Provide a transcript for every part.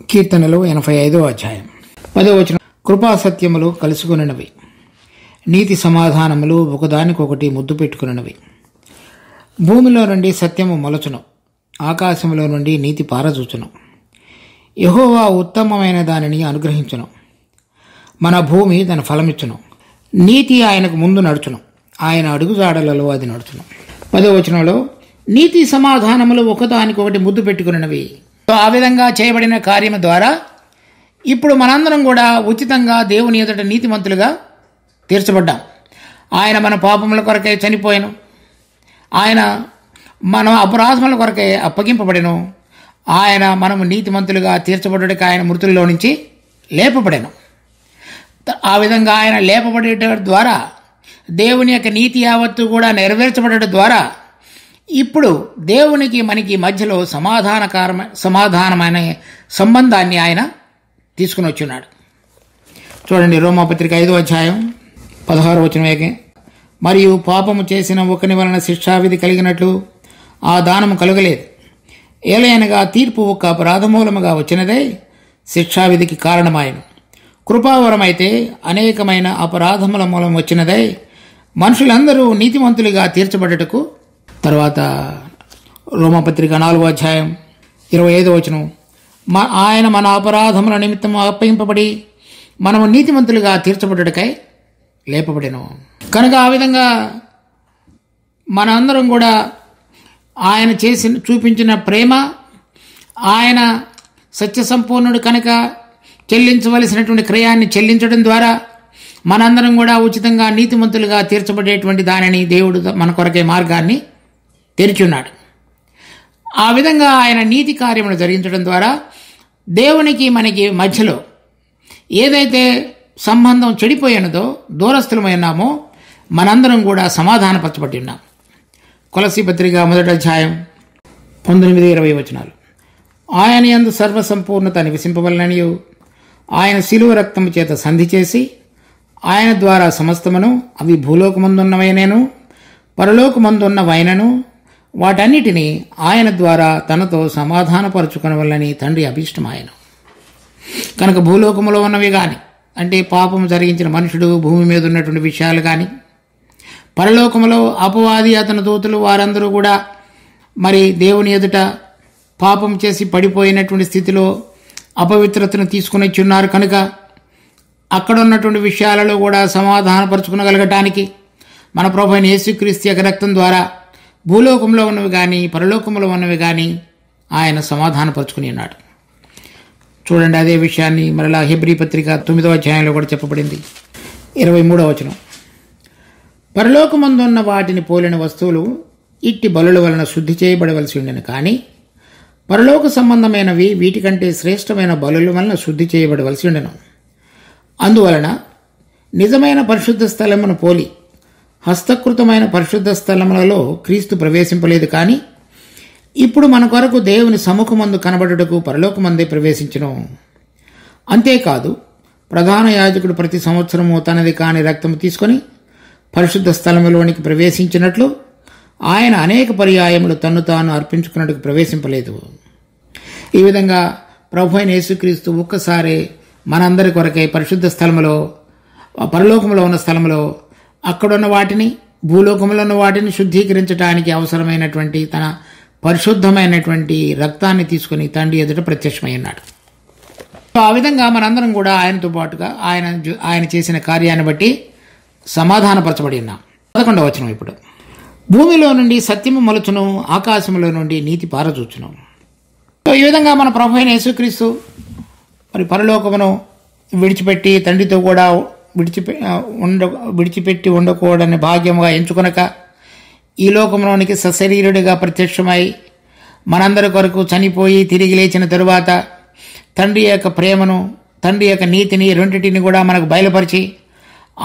కీర్తనలు 85వ అధ్యాయం 10వ వచనం. కృపా సత్యములు కలుసుకొనినవి, నీతి సమాధానములు ఒకదానికొకటి ముద్దు పెట్టుకున్నవి. భూమిలో నుండి సత్యము మొలచును, ఆకాశములో నుండి నీతి పారజూచును. యెహోవా ఉత్తమమైన దానిని అనుగ్రహించును, మన భూమి తన ఫలమిచ్చును. నీతి ఆయనకు ముందు నడుచును, ఆయన అడుగుజాడలలో అది నడుచును. 10వ వచనంలో నీతి సమాధానములు ఒకదానికొకటి ముద్దు పెట్టుకున్నవి. ఆ విధంగా చేయబడిన కార్యము ద్వారా ఇప్పుడు మనందరం కూడా ఉచితంగా దేవుని ఎదుట నీతిమంతులుగా తీర్చబడ్డాం. ఆయన మన పాపముల కొరకై చనిపోయాను, ఆయన మన అపరాధముల కొరకై అప్పగింపబడెను, ఆయన మనము నీతిమంతులుగా తీర్చబడ్డకి ఆయన మృతుల్లో నుంచి లేపబడెను. ఆ విధంగా ఆయన లేపబడేట ద్వారా దేవుని యొక్క నీతి యావత్తు కూడా నెరవేర్చబడటం ద్వారా ఇప్పుడు దేవునికి మనకి మధ్యలో సమాధానమైన సంబంధాన్ని ఆయన తీసుకుని వచ్చున్నాడు. చూడండి, రోమాపత్రిక 5వ అధ్యాయం 16వ వచనం. మరియు పాపము చేసిన ఒకని వలన శిక్షావిధి కలిగినట్లు ఆ దానము కలుగలేదు, ఏలయనగా తీర్పు ఒక అపరాధమూలముగా వచ్చినదే శిక్షావిధికి కారణమాయను. కృపావరమైతే అనేకమైన అపరాధముల మూలం వచ్చినదై మనుషులందరూ నీతిమంతులుగా తీర్చబడ్డటకు. తర్వాత రోమపత్రిక 4వ అధ్యాయం 25వ వచనం. ఆయన మన అపరాధముల నిమిత్తం అప్పగింపబడి మనము నీతిమంతులుగా తీర్చబడ్డకై లేపబడెను. కనుక ఆ విధంగా మన అందరం కూడా ఆయన చూపించిన ప్రేమ, ఆయన సత్య సంపూర్ణుడు కనుక చెల్లించవలసినటువంటి క్రయాన్ని చెల్లించడం ద్వారా మనందరం కూడా ఉచితంగా నీతిమంతులుగా తీర్చబడేటువంటి దానిని దేవుడు మన కొరకే మార్గాన్ని తెరిచున్నాడు. ఆ విధంగా ఆయన నీతి కార్యములు జరిగించడం ద్వారా దేవునికి మనకి మధ్యలో ఏదైతే సంబంధం చెడిపోయినదో, దూరస్థులమైనామో, మనందరం కూడా సమాధానపరచబడి ఉన్నాం. కొలస్సీ పత్రిక 1వ అధ్యాయం 19-20 వచనాలు. ఆయన యందు సర్వసంపూర్ణత నివసింపవలననియు ఆయన శిలువ రక్తము చేత సంధి చేసి ఆయన ద్వారా సమస్తమును, అవి భూలోకమందున్నవైనను పరలోకమందున్నవైనను, వాటన్నిటినీ ఆయన ద్వారా తనతో సమాధానపరచుకొనవలనని తండ్రి అభిష్టమాయను. కనుక భూలోకములో ఉన్నవి కానీ, అంటే పాపము జరిగించిన మనుషుడు, భూమి మీద ఉన్నటువంటి విషయాలు కానీ, పరలోకములో అపవాది అతని దూతలు వారందరూ కూడా మరి దేవుని ఎదుట పాపం చేసి పడిపోయినటువంటి స్థితిలో అపవిత్రతను తీసుకుని వచ్చున్నారు. కనుక అక్కడ ఉన్నటువంటి విషయాలలో కూడా సమాధానపరచుకునగలగటానికి మన ప్రభువైన యేసుక్రీస్తు యొక్క రక్తం ద్వారా భూలోకంలో ఉన్నవి కానీ పరలోకంలో ఉన్నవి కానీ ఆయన సమాధానపరచుకుని ఉన్నాడు. చూడండి, అదే విషయాన్ని మరలా హెబ్రీ పత్రిక 9వ అధ్యాయంలో కూడా చెప్పబడింది. 23వ వచనం. పరలోకమందున్న వాటిని పోలిన వస్తువులు ఇట్టి బలుల వలన శుద్ధి చేయబడవలసి ఉండెను, కానీ పరలోక సంబంధమైనవి వీటికంటే శ్రేష్టమైన బలుల వలన శుద్ధి చేయబడవలసి ఉండెను. అందువలన నిజమైన పరిశుద్ధ స్థలమును పోలి హస్తకృతమైన పరిశుద్ధ స్థలములలో క్రీస్తు ప్రవేశింపలేదు, కానీ ఇప్పుడు మన కొరకు దేవుని సముఖమందు కనబడుటకు పరలోకమందే ప్రవేశించును. అంతేకాదు, ప్రధాన యాజకుడు ప్రతి సంవత్సరము తనది కాని రక్తము తీసుకొని పరిశుద్ధ స్థలములోనికి ప్రవేశించినట్లు ఆయన అనేక పర్యాయములు తన్ను తాను అర్పించుకున్నట్టుకు ప్రవేశింపలేదు. ఈ విధంగా ప్రభువైన యేసుక్రీస్తు ఒక్కసారి మనందరి కొరకై పరిశుద్ధ స్థలములో, పరలోకంలో ఉన్న స్థలములో అక్కడున్న వాటిని, భూలోకంలో ఉన్న వాటిని శుద్ధీకరించడానికి అవసరమైనటువంటి తన పరిశుద్ధమైనటువంటి రక్తాన్ని తీసుకుని తండ్రి ఎదుట ప్రత్యక్షమై ఉన్నాడు. ఆ విధంగా మనందరం కూడా ఆయనతో పాటుగా ఆయన చేసిన కార్యాన్ని బట్టి సమాధానపరచబడి ఉన్నాం. 11వ వచనం. ఇప్పుడు భూమిలో నుండి సత్యము మొలచును, ఆకాశంలో నుండి నీతి పారజూచును. ఈ విధంగా మన ప్రభువైన యేసుక్రీస్తు మరి పరలోకమును విడిచిపెట్టి తండ్రితో కూడా విడిచిపెట్టి ఉండకూడని భాగ్యముగా ఎంచుకొనక ఈ లోకంలోనికి సశరీరుడిగా ప్రత్యక్షమై మనందరి కొరకు చనిపోయి తిరిగి లేచిన తరువాత తండ్రి యొక్క ప్రేమను, తండ్రి యొక్క నీతిని రెండింటిని కూడా మనకు బయలుపరిచి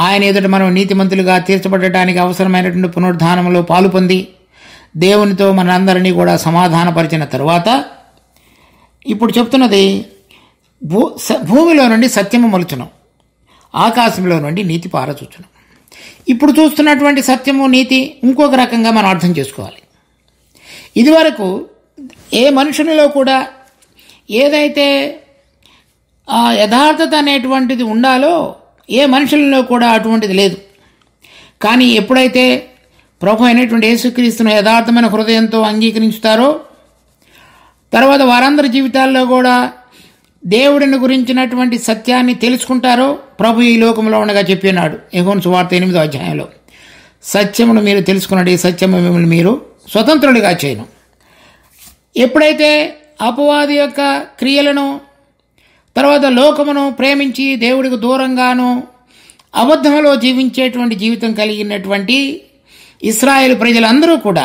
ఆయన ఎదుట మనం నీతిమంతులుగా తీర్చబడటానికి అవసరమైనటువంటి పునరుద్ధానంలో పాలు పొంది దేవునితో మనందరినీ కూడా సమాధానపరిచిన తరువాత ఇప్పుడు చెప్తున్నది, భూమిలో నుండి సత్యము మొలుచును, ఆకాశంలో నుండి నీతి పారచూచును. ఇప్పుడు చూస్తున్నటువంటి సత్యము, నీతి ఇంకొక రకంగా మనం అర్థం చేసుకోవాలి. ఇదివరకు ఏ మనుషునిలో కూడా ఏదైతే ఆ యథార్థత అనేటువంటిది ఉండాలో ఏ మనుషులలో కూడా అటువంటిది లేదు. కానీ ఎప్పుడైతే ప్రభు అయినటువంటి యేసుక్రీస్తును యథార్థమైన హృదయంతో అంగీకరించుతారో, తర్వాత వారందరి జీవితాల్లో కూడా దేవుడిని గురించినటువంటి సత్యాన్ని తెలుసుకుంటారో, ప్రభు ఈ లోకంలో ఉండగా చెప్పినాడు యోహాను సువార్త 8వ అధ్యాయంలో, సత్యమును మీరు తెలుసుకున్నది, సత్యము మిమ్మల్ని మీరు స్వతంత్రుడిగా చేయను. ఎప్పుడైతే అపవాది యొక్క క్రియలను, తర్వాత లోకమును ప్రేమించి దేవుడికి దూరంగాను అబద్ధంలో జీవించేటువంటి జీవితం కలిగినటువంటి ఇశ్రాయేలు ప్రజలందరూ కూడా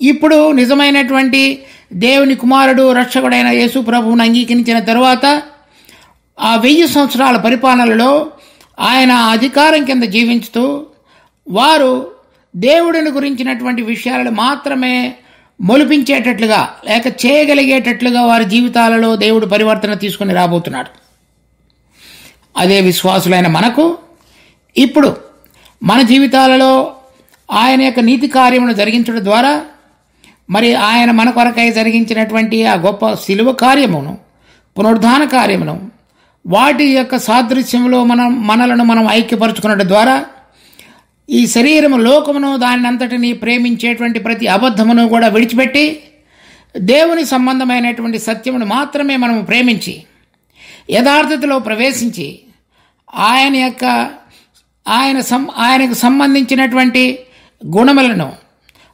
ఇప్పుడు నిజమైనటువంటి దేవుని కుమారుడు రక్షకుడైన యేసు ప్రభువును అంగీకరించిన తరువాత ఆ 1000 సంవత్సరాల పరిపాలనలో ఆయన అధికారం కింద జీవించుతూ వారు దేవుడిని గురించినటువంటి విషయాలను మాత్రమే మొలిపించేటట్లుగా లేక చేయగలిగేటట్లుగా వారి జీవితాలలో దేవుడు పరివర్తన తీసుకుని రాబోతున్నాడు. అదే విశ్వాసులైన మనకు ఇప్పుడు మన జీవితాలలో ఆయన యొక్క నీతి కార్యమును జరిగించడం ద్వారా, మరి ఆయన మన కొరకై జరిగించినటువంటి ఆ గొప్ప శిలువ కార్యమును, పునరుద్ధాన కార్యమును, వాటి యొక్క సాదృశ్యంలో మనలను మనం ఐక్యపరుచుకున్నట్టు ద్వారా ఈ శరీరము లోకమును దాని అంతటిని ప్రేమించేటువంటి ప్రతి అబద్ధమును కూడా విడిచిపెట్టి దేవుని సంబంధమైనటువంటి సత్యమును మాత్రమే మనము ప్రేమించి యథార్థతలో ప్రవేశించి ఆయనకు సంబంధించినటువంటి గుణములను,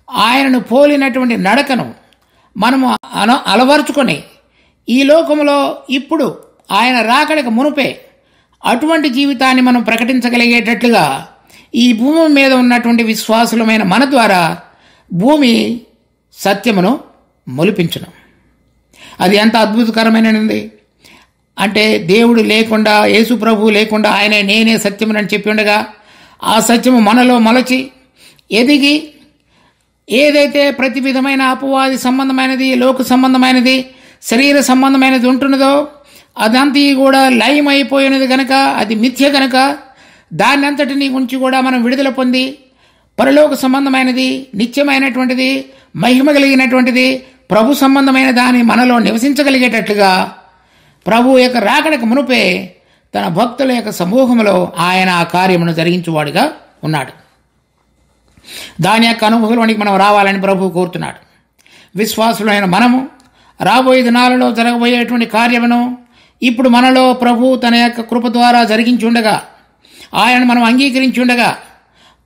ఆయనను పోలినటువంటి నడకను మనము అలవరుచుకొని ఈ లోకములో ఇప్పుడు ఆయన రాకడకు మునుపే అటువంటి జీవితాన్ని మనం ప్రకటించగలిగేటట్లుగా ఈ భూమి మీద ఉన్నటువంటి విశ్వాసులమైన మన ద్వారా భూమి సత్యమును మొలిపించును. అది ఎంత అద్భుతకరమైనది అంటే, దేవుడు లేకుండా, యేసు ప్రభువు లేకుండా ఆయన నేనే సత్యమునని చెప్పి ఉండగా ఆ సత్యము మనలో మొలచి ఎదిగి ఏదైతే ప్రతి విధమైన అపవాది సంబంధమైనది, లోక సంబంధమైనది, శరీర సంబంధమైనది ఉంటున్నదో అదంతా కూడా లయమైపోయినది కనుక, అది మిథ్య కనుక దాన్ని అంతటిని గురించి కూడా మనం విడుదల పొంది పరలోక సంబంధమైనది, నిత్యమైనటువంటిది, మహిమ కలిగినటువంటిది, ప్రభు సంబంధమైన దాన్ని మనలో నివసించగలిగేటట్లుగా ప్రభు యొక్క రాకడకు మునుపే తన భక్తుల యొక్క సమూహంలో ఆయన ఆ కార్యమును జరిగించువాడిగా ఉన్నాడు. దాని యొక్క అనుభవంలోనికి మనం రావాలని ప్రభు కోరుతున్నాడు. విశ్వాసులైన మనము రాబోయే దినాలలో జరగబోయేటువంటి కార్యమును ఇప్పుడు మనలో ప్రభు తన యొక్క కృప ద్వారా జరిగించి ఉండగా, ఆయనను మనం అంగీకరించి ఉండగా,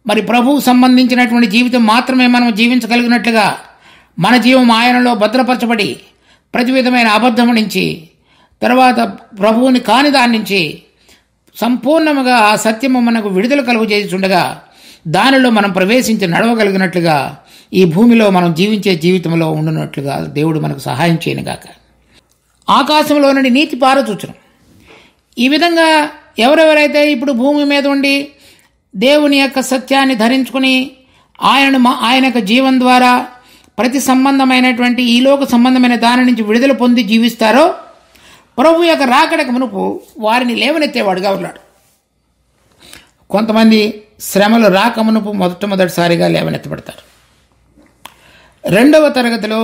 మరి ప్రభువు సంబంధించినటువంటి జీవితం మాత్రమే మనం జీవించగలిగినట్లుగా మన జీవం ఆయనలో భద్రపరచబడి ప్రతి విధమైన అబద్ధం నుంచి, తర్వాత ప్రభువుని కాని దాని నుంచి సంపూర్ణముగా ఆ సత్యము మనకు విడుదల కలుగు చేస్తుండగా దానిలో మనం ప్రవేశించి నడవగలిగినట్లుగా ఈ భూమిలో మనం జీవించే జీవితంలో ఉండునట్లుగా దేవుడు మనకు సహాయం చేయనుగాక. ఆకాశంలో నుండి నీతి పారచూచును. ఈ విధంగా ఎవరెవరైతే ఇప్పుడు భూమి మీద ఉండి దేవుని యొక్క సత్యాన్ని ధరించుకుని ఆయన యొక్క జీవం ద్వారా ప్రతి సంబంధమైనటువంటి ఈ లోక సంబంధమైన దాని నుంచి విడుదల పొంది జీవిస్తారో ప్రభు యొక్క రాకడకు మునుపు వారిని లేవనెత్తేవాడుగా ఉన్నాడు. కొంతమంది శ్రమలు రాక మునుపు మొదటిసారిగా లేవనెత్తబడతారు. 2వ తరగతిలో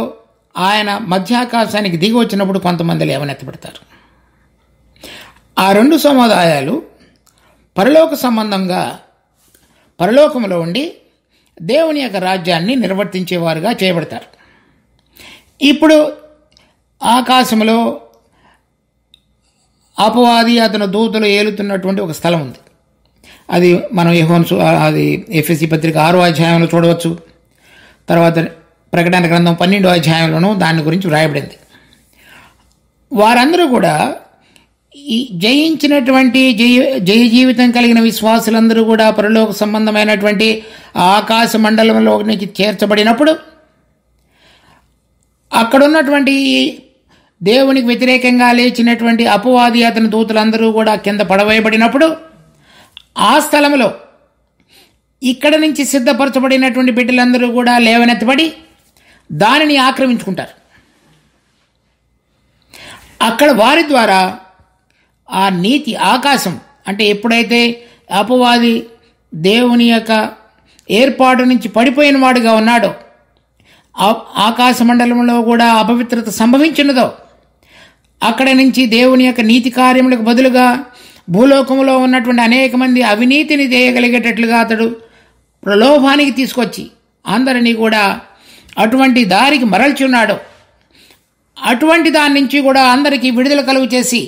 ఆయన మధ్యాకాశానికి దిగి వచ్చినప్పుడు కొంతమంది లేవనెత్తబడతారు. ఆ 2 సముదాయాలు పరలోక సంబంధంగా పరలోకంలో ఉండి దేవుని యొక్క రాజ్యాన్ని నిర్వర్తించేవారుగా చేయబడతారు. ఇప్పుడు ఆకాశంలో అపవాది అతను దూతలు ఏలుతున్నటువంటి ఒక స్థలం ఉంది. అది మనం అది ఎఫెసీ పత్రిక 6వ అధ్యాయంలో చూడవచ్చు. తర్వాత ప్రకటన గ్రంథం 12వ అధ్యాయంలోనూ దాని గురించి వ్రాయబడింది. వారందరూ కూడా ఈ జయించినటువంటి జయ జీవితం కలిగిన విశ్వాసులందరూ కూడా పరలోక సంబంధమైనటువంటి ఆకాశ మండలంలోనికి చేర్చబడినప్పుడు అక్కడున్నటువంటి దేవునికి వ్యతిరేకంగా లేచినటువంటి అపవాది అతని దూతలందరూ కూడా కింద పడవేయబడినప్పుడు ఆ స్థలంలో ఇక్కడ నుంచి సిద్ధపరచబడినటువంటి బిడ్డలందరూ కూడా లేవనెత్తబడి దానిని ఆక్రమించుకుంటారు. అక్కడ వారి ద్వారా ఆ నీతి ఆకాశం అంటే ఎప్పుడైతే అపవాది దేవుని యొక్క ఏర్పాటు నుంచి పడిపోయిన వాడుగా ఉన్నాడో, ఆకాశ మండలంలో కూడా అపవిత్రత సంభవించినదో, అక్కడ నుంచి దేవుని యొక్క నీతి కార్యములకు బదులుగా భూలోకంలో ఉన్నటువంటి అనేక మంది అవినీతిని చేయగలిగేటట్లుగా అతడు ప్రలోభానికి తీసుకొచ్చి అందరినీ కూడా అటువంటి దారికి మరల్చున్నాడు. అటువంటి దాని నుంచి కూడా అందరికీ విడుదల కలుగు చేసి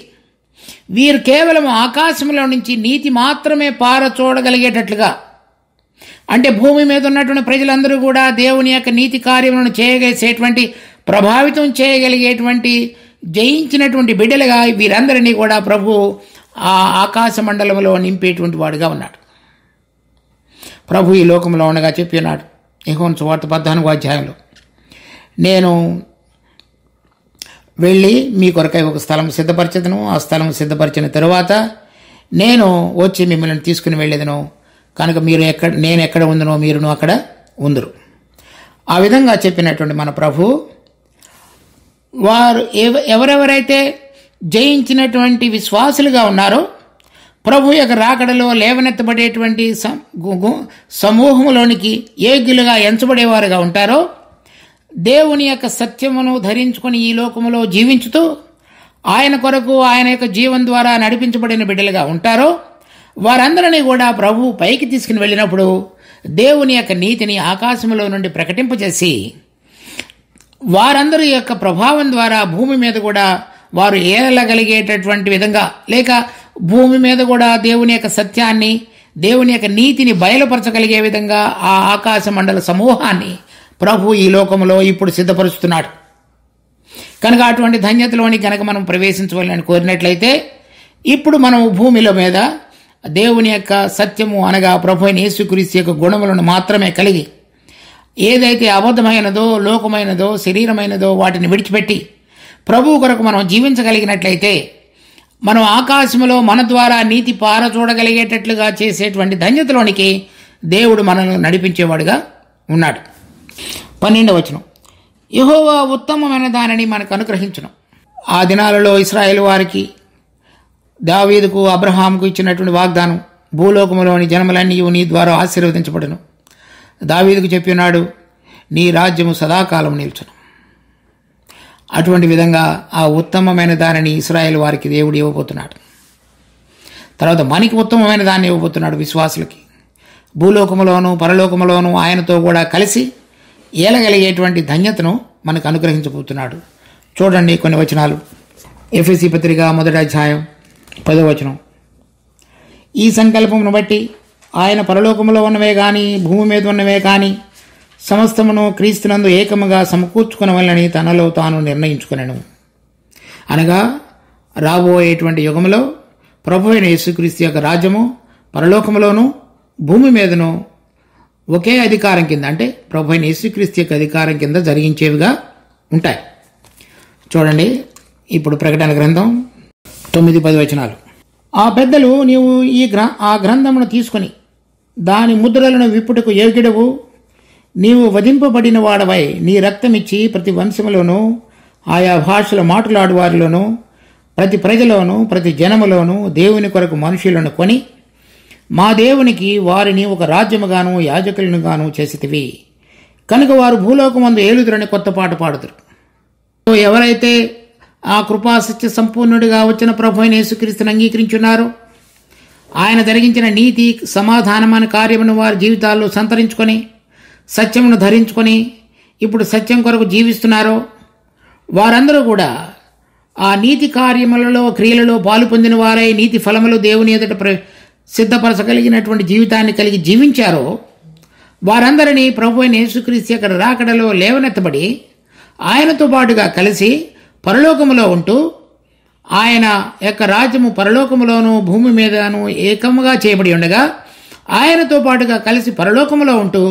వీరు కేవలం ఆకాశంలో నుంచి నీతి మాత్రమే చూడగలిగేటట్లుగా, అంటే భూమి మీద ఉన్నటువంటి ప్రజలందరూ కూడా దేవుని యొక్క నీతి కార్యములను చేయగలిగేటువంటి, ప్రభావితం చేయగలిగేటువంటి, జయించినటువంటి బిడ్డలుగా వీరందరినీ కూడా ప్రభు ఆ ఆకాశ మండలంలో నింపేటువంటి వాడుగా ఉన్నాడు. ప్రభు ఈ లోకంలో ఉండగా చెప్పి ఉన్నాడు యోహాను సువార్త 14వ అధ్యాయంలో, నేను వెళ్ళి మీ కొరకై ఒక స్థలం సిద్ధపరచదును, ఆ స్థలం సిద్ధపరిచిన తరువాత నేను వచ్చి మిమ్మల్ని తీసుకుని వెళ్ళేదను, కనుక నేను ఎక్కడ ఉందనో మీరును అక్కడ ఉందరు. ఆ విధంగా చెప్పినటువంటి మన ప్రభు వారు ఎవరెవరైతే జయించినటువంటి విశ్వాసులుగా ఉన్నారో ప్రభు యొక్క రాకడలో లేవనెత్తబడేటువంటి సమూహంలోనికి యోగ్యులుగా ఎంచబడేవారుగా ఉంటారో, దేవుని యొక్క సత్యమును ధరించుకొని ఈ లోకములో జీవించుతూ ఆయన కొరకు ఆయన యొక్క జీవం ద్వారా నడిపించబడిన బిడ్డలుగా ఉంటారో వారందరినీ కూడా ప్రభు పైకి తీసుకుని వెళ్ళినప్పుడు దేవుని యొక్క నీతిని ఆకాశంలో నుండి ప్రకటింపజేసి వారందరి యొక్క ప్రభావం ద్వారా భూమి మీద కూడా వారు ఏలగలిగేటటువంటి విధంగా, లేక భూమి మీద కూడా దేవుని యొక్క సత్యాన్ని, దేవుని యొక్క నీతిని బయలుపరచగలిగే విధంగా ఆ ఆకాశ మండల సమూహాన్ని ప్రభు ఈ లోకంలో ఇప్పుడు సిద్ధపరుస్తున్నాడు. కనుక అటువంటి ధన్యతలోని కనుక మనం ప్రవేశించవాలని కోరినట్లయితే ఇప్పుడు మనం భూమిలో మీద దేవుని యొక్క సత్యము అనగా ప్రభు అయిన యేసుక్రీస్తు యొక్క గుణములను మాత్రమే కలిగి ఏదైతే అబద్ధమైనదో, లోకమైనదో, శరీరమైనదో వాటిని విడిచిపెట్టి ప్రభు కొరకు మనం జీవించగలిగినట్లయితే మనం ఆకాశంలో మన ద్వారా నీతి చూడగలిగేటట్లుగా చేసేటువంటి ధన్యతలోనికి దేవుడు మనల్ని నడిపించేవాడుగా ఉన్నాడు. 12వ వచనం, యెహోవా ఉత్తమమైన దానిని మనకు అనుగ్రహించును. ఆ దినాలలో ఇశ్రాయేలు వారికి దావీదుకు అబ్రహాముకు ఇచ్చినటువంటి వాగ్దానం, భూలోకములోని జనములన్నీ నీ ద్వారా ఆశీర్వదించబడును. దావీదుకు చెప్పినాడు, నీ రాజ్యము సదాకాలం నిల్చును. అటువంటి విధంగా ఆ ఉత్తమమైన దానిని ఇశ్రాయేలు వారికి దేవుడు ఇవ్వబోతున్నాడు. తర్వాత మనకి ఉత్తమమైన దాన్ని ఇవ్వబోతున్నాడు విశ్వాసులకి. భూలోకములోను పరలోకములోను ఆయనతో కూడా కలిసి ఏలగలిగేటువంటి ధన్యతను మనకు అనుగ్రహించబోతున్నాడు. చూడండి కొన్ని వచనాలు. ఎఫెసీ పత్రిక 1వ అధ్యాయం 10వ వచనం, ఈ సంకల్పమును బట్టి ఆయన పరలోకములో ఉన్నవే కానీ భూమి మీద ఉన్నవే కానీ సమస్తమును క్రీస్తునందు ఏకముగా సమకూర్చుకునవలని తనలో తాను నిర్ణయించుకునెను. అనగా రాబోయేటువంటి యుగములో ప్రభు అయిన యేసుక్రీస్తు యొక్క రాజ్యము పరలోకములోను భూమి మీదను ఒకే అధికారం కింద, అంటే ప్రభు అయిన యేసుక్రీస్తు యొక్క అధికారం కింద జరిగించేవిగా ఉంటాయి. చూడండి ఇప్పుడు ప్రకటన గ్రంథం 9-10 వచనాలు. ఆ పెద్దలు, నీవు ఆ గ్రంథమును తీసుకుని దాని ముద్రలను విప్పుటకు యోగ్యుడవు, నీవు వధింపబడిన వాడవై నీ రక్తమిచ్చి ప్రతి వంశములోనూ ఆయా భాషల మాట్లాడు వారిలోనూ ప్రతి ప్రజలోనూ ప్రతి జనములోనూ దేవుని కొరకు మనుషులను కొని మా దేవునికి వారిని ఒక రాజ్యముగాను యాజకులను గాను చేసితివి, కనుక వారు భూలోకమందు ఏలుదురని కొత్త పాట పాడుదురు. ఎవరైతే ఆ కృపాసత్య సంపూర్ణుడిగా వచ్చిన ప్రభు అయిన యేసుక్రీస్తుని అంగీకరించున్నారో, ఆయన జరిగించిన నీతి సమాధానమైన కార్యమును వారి జీవితాల్లో సంతరించుకొని సత్యమును ధరించుకొని ఇప్పుడు సత్యం కొరకు జీవిస్తున్నారో వారందరూ కూడా ఆ నీతి కార్యములలో క్రియలలో పాలు పొందిన వారై నీతి ఫలములు దేవుని ఎదుట సిద్ధపరచగలిగినటువంటి జీవితాన్ని కలిగి జీవించారో వారందరినీ ప్రభు అయిన యేసుక్రీస్తు యొక్క రాకడలో లేవనెత్తబడి ఆయనతో పాటుగా కలిసి పరలోకములో ఉంటూ ఆయన యొక్క రాజ్యము పరలోకములోను భూమి మీదను ఏకముగా చేయబడి ఉండగా ఆయనతో పాటుగా కలిసి పరలోకములో ఉంటూ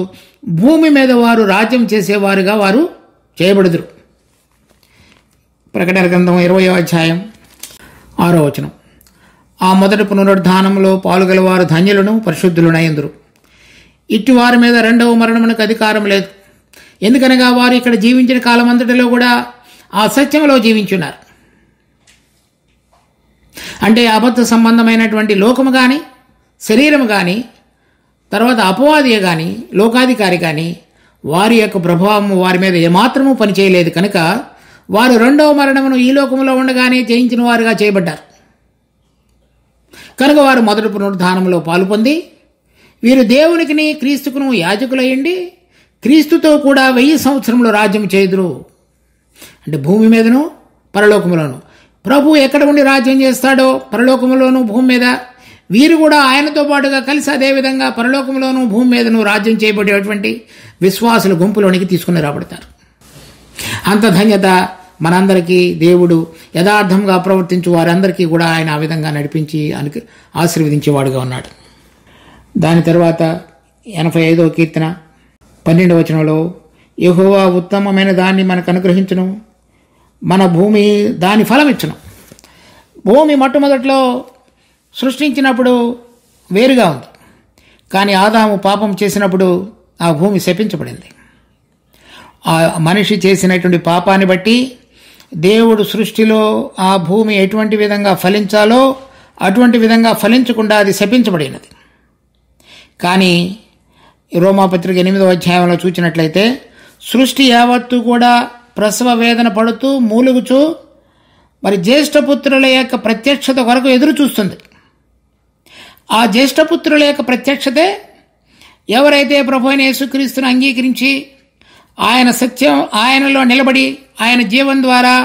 భూమి మీద వారు రాజ్యం చేసేవారుగా వారు చేయబడుదురు. ప్రకటన గ్రంథం 20వ అధ్యాయం 6వ వచనం, ఆ మొదటి పునరుద్ధానంలో పాలుగలవారు ధన్యులను పరిశుద్ధులునైందురు. ఇట్టి వారి మీద రెండవ మరణమునకు అధికారం లేదు, ఎందుకనగా వారు ఇక్కడ జీవించిన కాలం అంతటిలో కూడా ఆ సత్యంలో జీవించున్నారు. అంటే అబద్ధ సంబంధమైనటువంటి లోకము కానీ శరీరము కానీ తర్వాత అపవాది కానీ లోకాధికారి కానీ వారి యొక్క ప్రభావం వారి మీద ఏమాత్రమూ పనిచేయలేదు కనుక వారు రెండవ మరణమును ఈ లోకములో ఉండగానే జయించిన వారుగా చేయబడ్డారు. కనుక వారు మొదటి పునరుద్ధానంలో పాలు పొంది వీరు దేవునికిని క్రీస్తుకును యాజకులయ్యండి క్రీస్తుతో కూడా 1000 సంవత్సరములు రాజ్యం చేయుదురు. అంటే భూమి మీదను పరలోకములోను. ప్రభు ఎక్కడ ఉండి రాజ్యం చేస్తాడో పరలోకములోను భూమి మీద వీరు కూడా ఆయనతో పాటుగా కలిసి అదేవిధంగా పరలోకంలోనూ భూమి మీదను రాజ్యం చేయబడేటువంటి విశ్వాసుల గుంపులోనికి తీసుకుని రాబడతారు. అంత ధన్యత మనందరికీ దేవుడు యథార్థంగా ప్రవర్తించు వారందరికీ కూడా ఆయన ఆ విధంగా నడిపించి ఆశీర్వదించేవాడుగా ఉన్నాడు. దాని తర్వాత 85వ కీర్తన 12వ వచనంలో యెహోవా ఉత్తమమైన దాన్ని మనకు అనుగ్రహించును, మన భూమి దాని ఫలమిచ్చును. భూమి మొట్టమొదట్లో సృష్టించినప్పుడు వేరుగా ఉంది, కానీ ఆదాము పాపం చేసినప్పుడు ఆ భూమి శపించబడింది. ఆ మనిషి చేసినటువంటి పాపాన్ని బట్టి దేవుడు సృష్టిలో ఆ భూమి ఎటువంటి విధంగా ఫలించాలో అటువంటి విధంగా ఫలించకుండా అది శపించబడినది. కానీ రోమాపత్రిక 8వ అధ్యాయంలో చూచినట్లయితే సృష్టి యావత్తు కూడా ప్రసవ వేదన పడుతూ మూలుగుచూ మరి జ్యేష్ఠపుత్రుల యొక్క ప్రత్యక్షత కొరకు ఎదురు చూస్తుంది. ఆ జ్యేష్ఠపుత్రుల యొక్క ప్రత్యక్షతే ఎవరైతే ప్రభువైన యేసుక్రీస్తును అంగీకరించి ఆయన సత్యం ఆయనలో నిలబడి ఆయన జీవం ద్వారా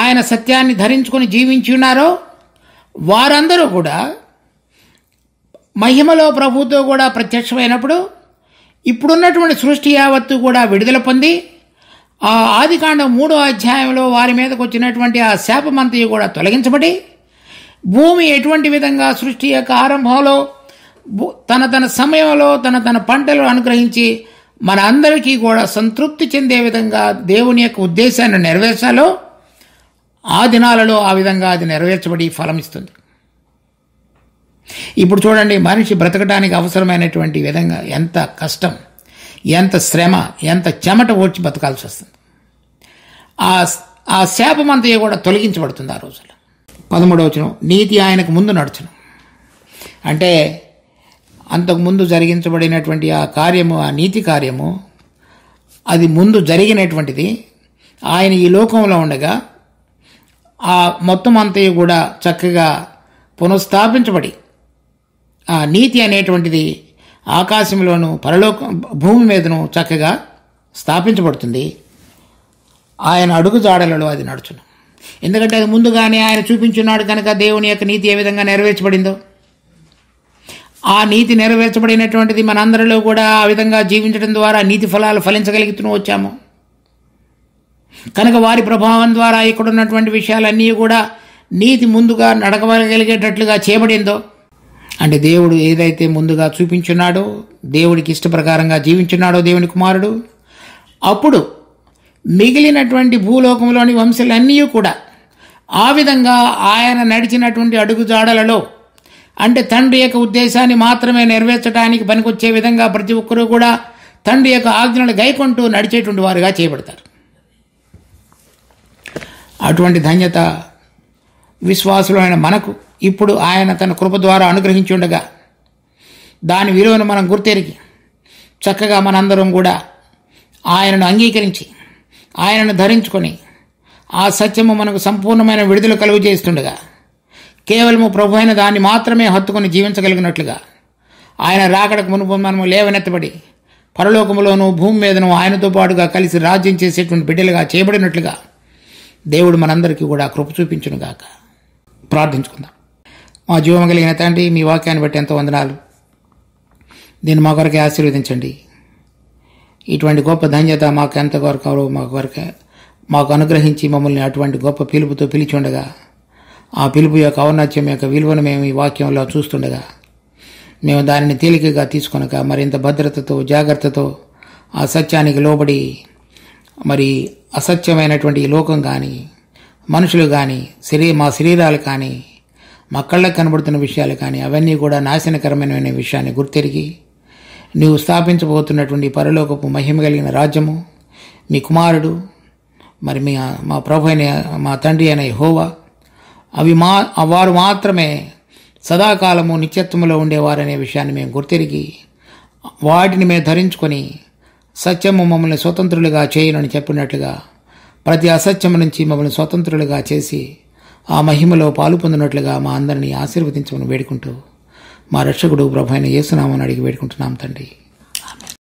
ఆయన సత్యాన్ని ధరించుకొని జీవించి ఉన్నారో వారందరూ కూడా మహిమలో ప్రభుతో కూడా ప్రత్యక్షమైనప్పుడు ఇప్పుడున్నటువంటి సృష్టి యావత్తు కూడా విడుదల పొంది ఆ ఆదికాండం 3వ అధ్యాయంలో వారి మీదకు వచ్చినటువంటి ఆ శాపమంతయు కూడా తొలగించబడి భూమి ఎటువంటి విధంగా సృష్టి యొక్క ఆరంభంలో తన సమయంలో తన పంటలు అనుగ్రహించి మన అందరికీ కూడా సంతృప్తి చెందే విధంగా దేవుని యొక్క ఉద్దేశాన్ని నెరవేర్చాలో ఆ దినాలలో ఆ విధంగా అది నెరవేర్చబడి ఫలమిస్తుంది. ఇప్పుడు చూడండి, మనిషి బ్రతకడానికి అవసరమైనటువంటి విధంగా ఎంత కష్టం, ఎంత శ్రమ, ఎంత చెమట ఓడ్చి బతకాల్సి వస్తుంది. ఆ శాపమంతయు కూడా తొలగించబడుతుంది ఆ రోజుల్లో. 13వ వచనం, నీతి ఆయనకు ముందు నడుచును. అంటే అంతకుముందు జరిగించబడినటువంటి ఆ కార్యము, ఆ నీతి కార్యము, అది ముందు జరిగినటువంటిది. ఆయన ఈ లోకంలో ఉండగా ఆ మొత్తం అంతయు కూడా చక్కగా పునఃస్థాపించబడి ఆ నీతి అనేటువంటిది ఆకాశంలోను భూమి మీదను చక్కగా స్థాపించబడుతుంది. ఆయన అడుగుజాడలలో అది నడుచును. ఎందుకంటే అది ముందుగానే ఆయన చూపించున్నాడు కనుక దేవుని యొక్క నీతి ఏ విధంగా నెరవేర్చబడిందో ఆ నీతి నెరవేర్చబడినటువంటిది మనందరిలో కూడా ఆ విధంగా జీవించడం ద్వారా నీతి ఫలాలు ఫలించగలుగుతూ వచ్చాము. కనుక వారి ప్రభావం ద్వారా ఇక్కడ ఉన్నటువంటి విషయాలన్నీ కూడా నీతి ముందుగా నడకగలిగేటట్లుగా చేయబడిందో, అంటే దేవుడు ఏదైతే ముందుగా చూపించున్నాడో, దేవుడికి ఇష్ట ప్రకారంగా జీవించున్నాడో దేవుని కుమారుడు, అప్పుడు మిగిలినటువంటి భూలోకంలోని వంశాలన్నీ కూడా ఆ విధంగా ఆయన నడిచినటువంటి అడుగుజాడలలో, అంటే తండ్రి యొక్క ఉద్దేశాన్ని మాత్రమే నెరవేర్చడానికి పనికొచ్చే విధంగా ప్రతి ఒక్కరూ కూడా తండ్రి యొక్క ఆజ్ఞలను గైకొంటూ నడిచేటువంటి వారుగా చేయబడతారు. అటువంటి ధన్యత విశ్వాసులైన మనకు ఇప్పుడు ఆయన తన కృప ద్వారా అనుగ్రహించి ఉండగా దాని విలువను మనం గుర్తెరిగి చక్కగా మనందరం కూడా ఆయనను అంగీకరించి ఆయనను ధరించుకొని ఆ సత్యము మనకు సంపూర్ణమైన విడుదల కలుగు చేస్తుండగా కేవలము ప్రభు అయిన దాన్ని మాత్రమే హత్తుకొని జీవించగలిగినట్లుగా ఆయన రాకడకు మునుపు మనము లేవనెత్తబడి పరలోకములోనూ భూమి మీదను ఆయనతో పాటుగా కలిసి రాజ్యం చేసేటువంటి బిడ్డలుగా చేయబడినట్లుగా దేవుడు మనందరికీ కూడా కృప చూపించునుగాక. ప్రార్థించుకుందాం. మా జీవం కలిగిన తండ్రి, మీ వాక్యాన్ని బట్టి ఎంతో వందనాలు. దీన్ని మా కొరకే ఆశీర్వదించండి. ఇటువంటి గొప్ప ధన్యత మాకు ఎంత కొరకాలో మాకు అనుగ్రహించి మమ్మల్ని అటువంటి గొప్ప పిలుపుతో పిలిచి ఉండగా ఆ పిలుపు యొక్క ఔన్నత్యం యొక్క విలువను మేము ఈ వాక్యంలో చూస్తుండగా మేము దానిని తేలికగా తీసుకొనక మరింత భద్రతతో జాగ్రత్తతో ఆ సత్యానికి లోబడి మరి అసత్యమైనటువంటి ఈ లోకం కానీ మనుషులు కానీ మా శరీరాలు కానీ మా కళ్ళకు కనబడుతున్న విషయాలు కానీ అవన్నీ కూడా నాశనకరమైన విషయాన్ని గుర్తెరిగి నీవు స్థాపించబోతున్నటువంటి పరలోకపు మహిమ కలిగిన రాజ్యము, మీ కుమారుడు మరి మా ప్రభు అయిన మా తండ్రి అయిన యెహోవా, అవి వారు మాత్రమే సదాకాలము నిత్యత్వములో ఉండేవారనే విషయాన్ని మేము గుర్తెరిగి వాటిని మేము ధరించుకొని సత్యము మమ్మల్ని స్వతంత్రులుగా చేయనని చెప్పినట్లుగా ప్రతి అసత్యము నుంచి మమ్మల్ని స్వతంత్రులుగా చేసి ఆ మహిమలో పాలు పొందినట్లుగా మా అందరినీ ఆశీర్వదించమని వేడుకుంటూ మా రక్షకుడు ప్రభు అయిన యేసునామమున అడిగి వేడుకుంటున్నాం తండ్రి.